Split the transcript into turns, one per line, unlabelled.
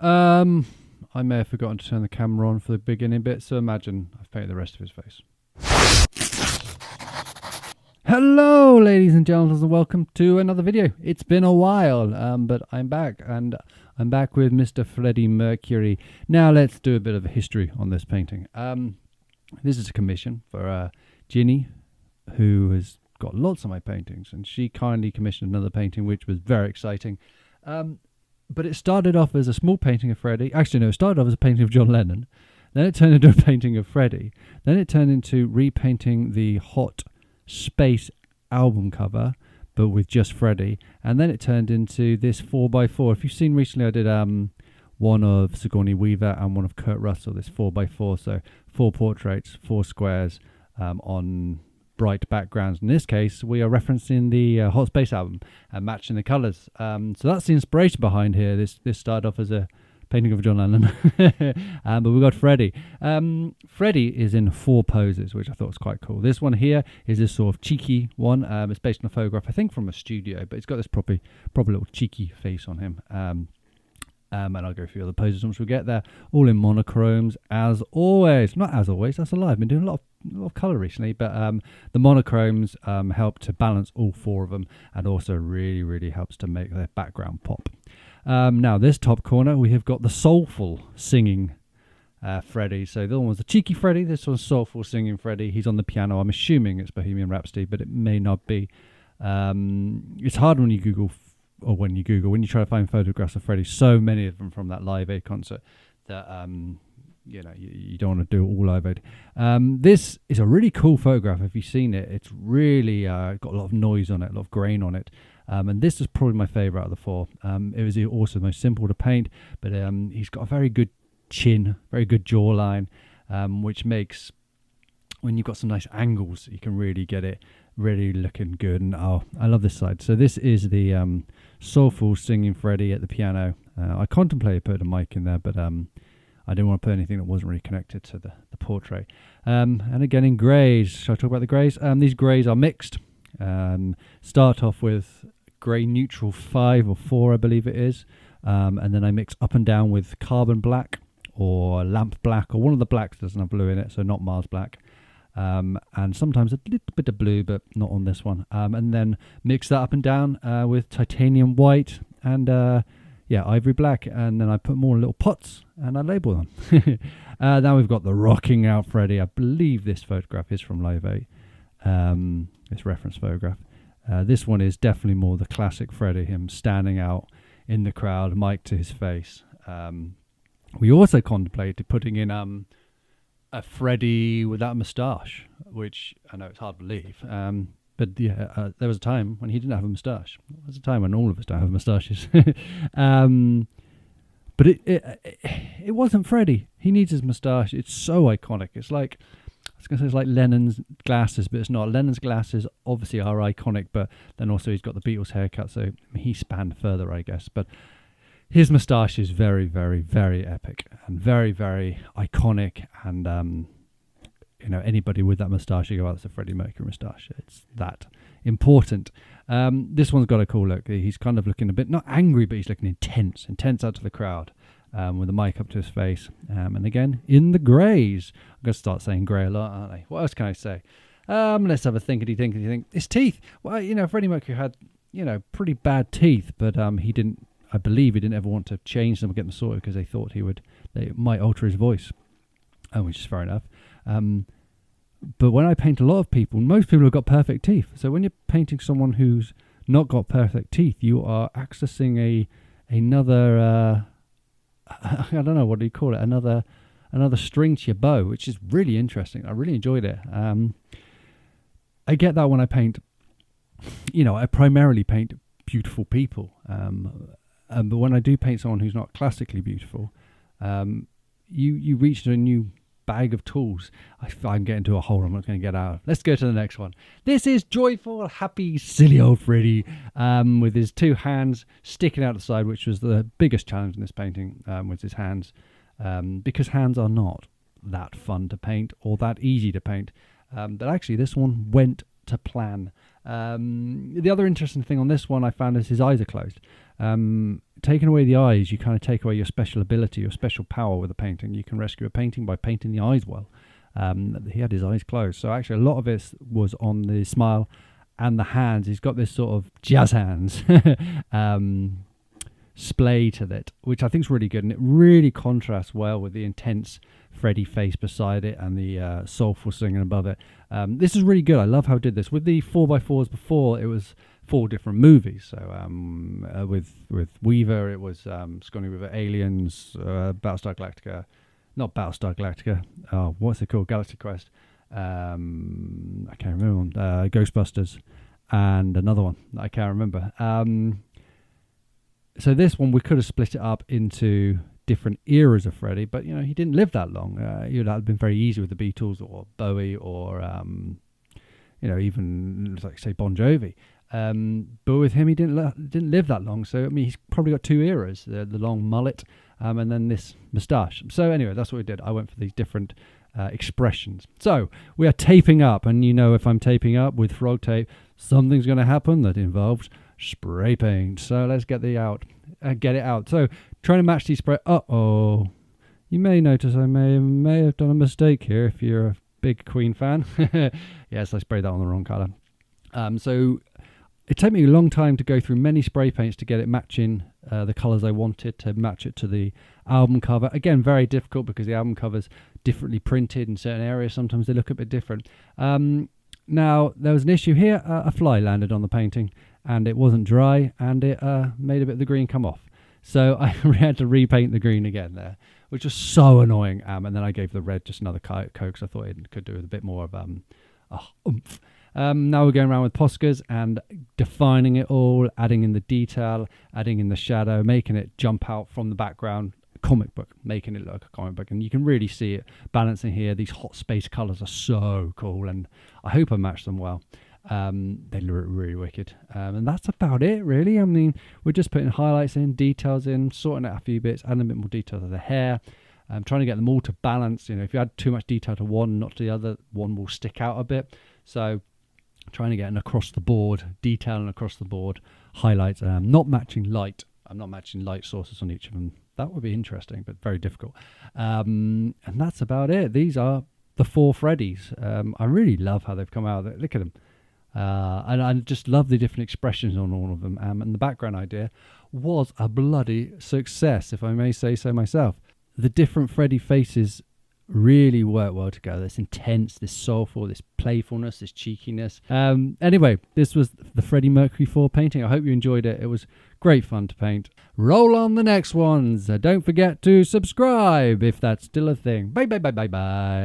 I may have forgotten to turn the camera on for the beginning bit, so imagine I've painted the rest of his face. Hello, ladies and gentlemen, and welcome to another video. It's been a while, but I'm back, and I'm back with Mr. Freddie Mercury. Now let's do a bit of a history on this painting. This is a commission for Ginny, who has got lots of my paintings, and she kindly commissioned another painting, which was very exciting. But it started off as a small painting of Freddie. Actually, no, it started off as a painting of John Lennon. Then it turned into a painting of Freddie. Then it turned into repainting the Hot Space album cover, but with just Freddie. And then it turned into this 4x4. If you've seen recently, I did one of Sigourney Weaver and one of Kurt Russell, this 4x4. So 4 portraits, 4 squares on bright backgrounds. In this case, we are referencing the Hot Space album and matching the colours. So that's the inspiration behind here. This started off as a painting of John Lennon, but we've got Freddie. Freddie is in 4 poses, which I thought was quite cool. This one here is this sort of cheeky one. It's based on a photograph, I think, from a studio, but it's got this proper little cheeky face on him. And I'll go through other poses once we get there, all in monochromes, as always. Not as always, that's a lie. I've been doing a lot of colour recently, but the monochromes help to balance all 4 of them, and also really helps to make their background pop. Now, this top corner, we have got the soulful singing Freddie. So the other one was the cheeky Freddie, this one's soulful singing Freddie. He's on the piano. I'm assuming it's Bohemian Rhapsody, but it may not be. It's hard when you Google, when you try to find photographs of Freddie, so many of them from that Live Aid concert, that you don't want to do all Live Aid. This is a really cool photograph. If you've seen it, it's really got a lot of noise on it, a lot of grain on it. And this is probably my favourite out of the 4. It was also the most simple to paint, but he's got a very good chin, very good jawline, which makes, when you've got some nice angles, you can really get it really looking good. And I love this side. So this is the soulful singing Freddie at the piano. I contemplated putting a mic in there, but I didn't want to put anything that wasn't really connected to the portrait. And again, in greys. Shall I talk about the greys? These greys are mixed. Start off with grey neutral 5 or 4, I believe it is. And then I mix up and down with carbon black or lamp black, or one of the blacks doesn't have blue in it, so not Mars black. And sometimes a little bit of blue, but not on this one. And then mix that up and down with titanium white and ivory black. And then I put more in little pots and I label them. Now we've got the rocking out Freddie. I believe this photograph is from Live Aid. This reference photograph. This one is definitely more the classic Freddie, him standing out in the crowd, mic to his face. We also contemplated putting in a Freddie without a moustache, which I know it's hard to believe. But yeah, there was a time when he didn't have a moustache. There was a time when all of us don't have moustaches. But it wasn't Freddie. He needs his moustache. It's so iconic. It's like, I was going to say it's like Lennon's glasses, but it's not. Lennon's glasses obviously are iconic, but then also he's got the Beatles haircut, so he spanned further, I guess. But his moustache is very epic and very iconic. And anybody with that moustache, you go, oh, that's a Freddie Mercury moustache. It's that important. This one's got a cool look. He's kind of looking a bit, not angry, but he's looking intense out to the crowd. With the mic up to his face. And again, in the greys. I'm going to start saying grey a lot, aren't I? What else can I say? Let's have a thinkety-think. His teeth. Well, Freddie Mercury had, pretty bad teeth, but I believe he didn't ever want to change them or get them sorted because they thought they might alter his voice, which is fair enough. But when I paint a lot of people, most people have got perfect teeth. So when you're painting someone who's not got perfect teeth, you are accessing another... I don't know, what do you call it? Another string to your bow, which is really interesting. I really enjoyed it. I get that when I paint, I primarily paint beautiful people. But when I do paint someone who's not classically beautiful, you reach a new bag of tools. I'm getting to a hole I'm not going to get out of. Let's go to the next one. This is joyful, happy, silly old Freddie with his 2 hands sticking out the side, which was the biggest challenge in this painting, with his hands, because hands are not that fun to paint or that easy to paint. But actually this one went to plan. The other interesting thing on this one I found is his eyes are closed. Taking away the eyes, you kind of take away your special ability, your special power with a painting. You can rescue a painting by painting the eyes well. He had his eyes closed, so actually a lot of it was on the smile and the hands. He's got this sort of jazz hands splay to that, which I think is really good, and it really contrasts well with the intense Freddie face beside it and the soulful singing above it. This is really good. I love how it did this. With the 4x4s before, it was 4 different movies. So with Weaver, it was Scotty Weaver, Aliens, Battlestar Galactica, not Battlestar Galactica. Oh, what's it called? Galaxy Quest. I can't remember one. Ghostbusters, and another one that I can't remember. So this one, we could have split it up into different eras of Freddie, but he didn't live that long. That would have been very easy with the Beatles or Bowie or even like say Bon Jovi. But with him, he didn't live that long. So I mean, he's probably got 2 eras: the long mullet, and then this moustache. So anyway, that's what we did. I went for these different expressions. So we are taping up, and if I'm taping up with frog tape, something's going to happen that involves spray paint. So let's get it out. So trying to match these spray. You may notice I may have done a mistake here. If you're a big Queen fan, yes, I sprayed that on the wrong color. So it took me a long time to go through many spray paints to get it matching the colors I wanted, to match it to the album cover. Again, very difficult because the album cover's differently printed in certain areas. Sometimes they look a bit different. Now, there was an issue here. A fly landed on the painting and it wasn't dry, and it made a bit of the green come off. So I had to repaint the green again there, which was so annoying. And then I gave the red just another coat because I thought it could do with a bit more of oomph. Now we're going around with Poscas and defining it all, adding in the detail, adding in the shadow, making it jump out from the background. Comic book, making it look like a comic book, and you can really see it balancing here. These hot space colors are so cool, and I hope I matched them well. They look really wicked, and that's about it really. I mean, we're just putting highlights in, details in, sorting out a few bits, adding a bit more detail to the hair. Trying to get them all to balance. If you add too much detail to one, not to the other, one will stick out a bit. So trying to get an across the board, detailing across the board, highlights, not matching light. I'm not matching light sources on each of them. That would be interesting, but very difficult. And that's about it. These are the 4 Freddies. I really love how they've come out. Look at them. And I just love the different expressions on all of them. And the background idea was a bloody success, if I may say so myself. The different Freddie faces really work well together. This intense, this soulful, this playfulness, this cheekiness. Anyway, this was the Freddie Mercury 4 painting. I hope you enjoyed it. It was great fun to paint. Roll on the next ones. Don't forget to subscribe if that's still a thing. Bye, bye, bye, bye, bye.